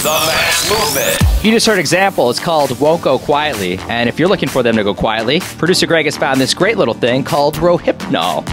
The Mass Movement. You just heard Example. It's called Won't Go Quietly. And if you're looking for them to go quietly, producer Greg has found this great little thing called Rohypnol.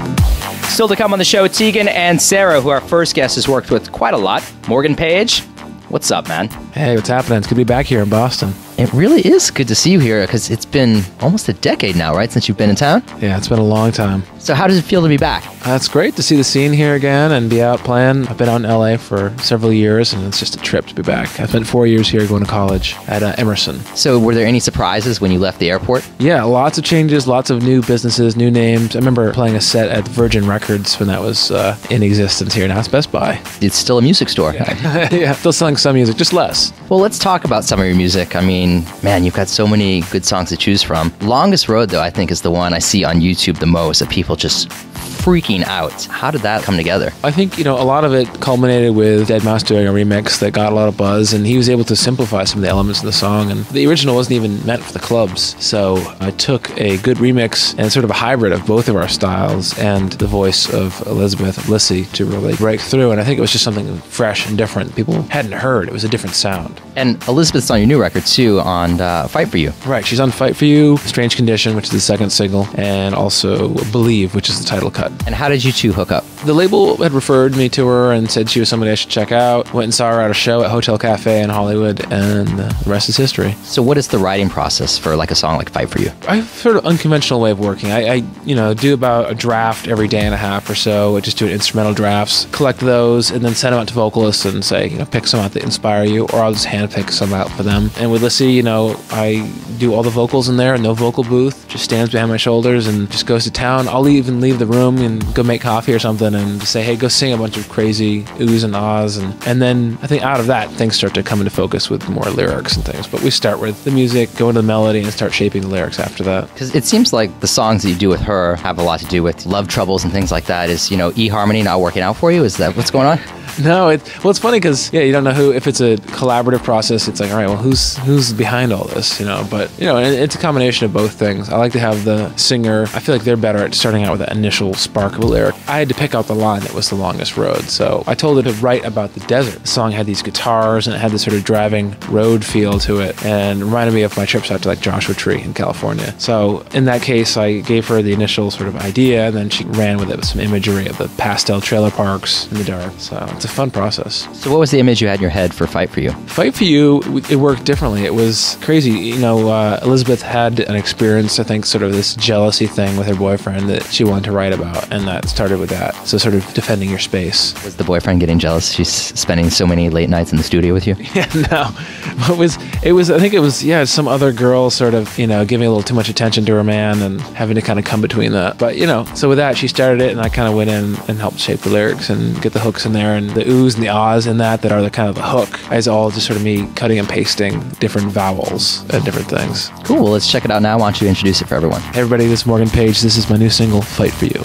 Still to come on the show, Tegan and Sarah, who our first guest has worked with quite a lot. Morgan Page, what's up, man? Hey, what's happening? It's good to be back here in Boston. It really is good to see you here because it's been almost a decade now, right, since you've been in town? Yeah, it's been a long time. So how does it feel to be back? It's great to see the scene here again and be out playing. I've been out in LA for several years, and it's just a trip to be back. I spent 4 years here going to college at Emerson. So were there any surprises when you left the airport? Yeah, lots of changes, lots of new businesses, new names. I remember playing a set at Virgin Records when that was in existence here. Now it's Best Buy. It's still a music store. Yeah, still selling some music, just less. Well, let's talk about some of your music. I mean, man, you've got so many good songs to choose from. Longest Road, though, I think is the one I see on YouTube the most of people just freaking out. How did that come together? I think, a lot of it culminated with Deadmau5 doing a remix that got a lot of buzz, and he was able to simplify some of the elements of the song, and the original wasn't even meant for the clubs. So I took a good remix and sort of a hybrid of both of our styles and the voice of Elizabeth Lissy to really break through, and I think it was just something fresh and different people hadn't heard. It was a different sound. And Elizabeth's on your new record, too, on Fight For You. Right, she's on Fight For You, Strange Condition, which is the second single, and also Believe, which is the title cut. And how did you two hook up? The label had referred me to her and said she was somebody I should check out. Went and saw her at a show at Hotel Cafe in Hollywood, and the rest is history. So what is the writing process for like a song like Fight For You? I have sort of unconventional way of working. I do about a draft every day and a half or so. I just do instrumental drafts, collect those, and then send them out to vocalists and say, pick some out that inspire you, or I'll just handpick some out for them. And with Lissy, I do all the vocals in there, no vocal booth, just stands behind my shoulders and just goes to town. I'll even leave the room and go make coffee or something and just say, hey, go sing a bunch of crazy oohs and ahs. And then I think out of that, things start to come into focus with more lyrics and things. But we start with the music, go into the melody, and start shaping the lyrics after that. Because it seems like the songs that you do with her have a lot to do with love troubles and things like that. Is, eHarmony not working out for you? Is that what's going on? No, it's funny because, you don't know if it's a collaborative process, it's like, all right, well, who's behind all this, But, it's a combination of both things. I like to have the singer, I feel like they're better at starting out with that initial spark of a lyric. I had to pick out the line that was the longest road, so I told her to write about the desert. The song had these guitars, and it had this sort of driving road feel to it, and reminded me of my trips out to, like, Joshua Tree in California. So, in that case, I gave her the initial sort of idea, and then she ran with it with some imagery of the pastel trailer parks in the dark, so it's a fun process. So what was the image you had in your head for Fight For You? Fight For You, it worked differently. It was crazy. Elizabeth had an experience, I think, sort of this jealousy thing with her boyfriend that she wanted to write about, and that started with that. So sort of defending your space. Was the boyfriend getting jealous? She's spending so many late nights in the studio with you? Yeah, no. I think it was some other girl sort of, giving a little too much attention to her man and having to kind of come between that. But, so with that, she started it, and I kind of went in and helped shape the lyrics and get the hooks in there, and the oohs and the ahs in that are the kind of the hook. It's all just sort of me cutting and pasting different vowels and different things. Cool. Well, let's check it out now. Why don't you introduce it for everyone? Hey everybody, this is Morgan Page. This is my new single, Fight For You.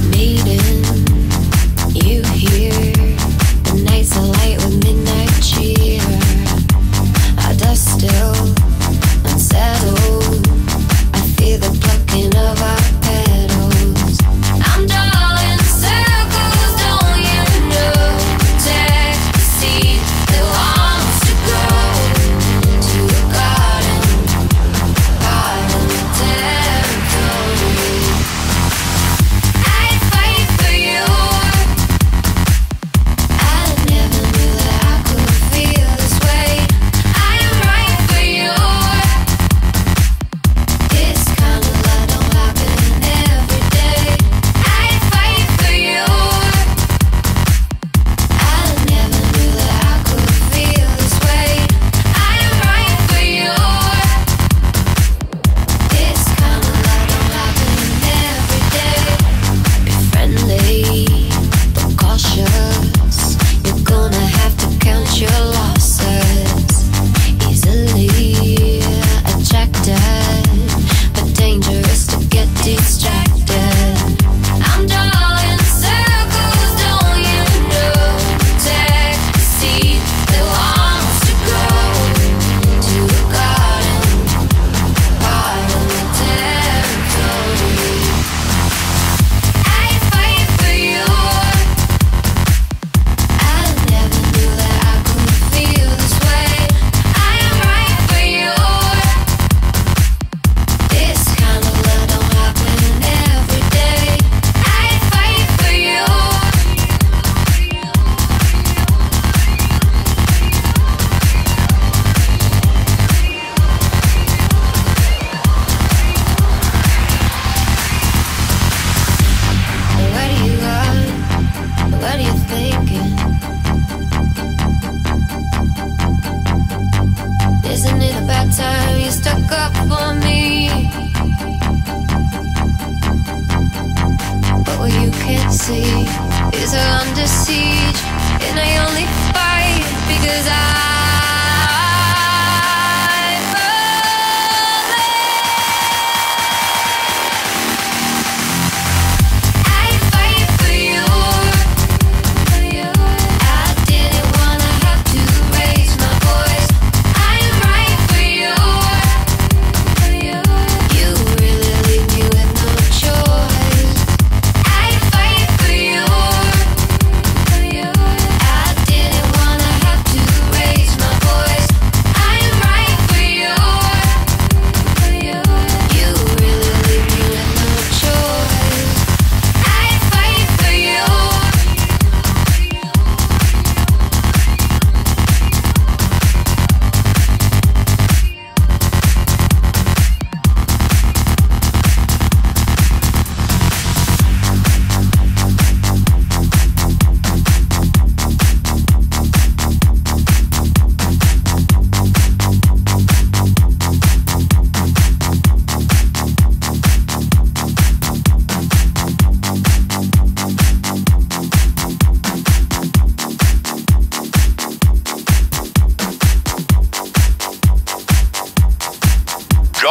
Needing you here. The nights are light with midnight cheer. Our dust still unsettled. I feel the plucking of our petals. I'm drawing circles, don't you know? Take the seed that wants to grow to a garden territory.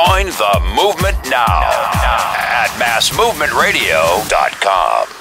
Join the movement now at massmovementradio.com.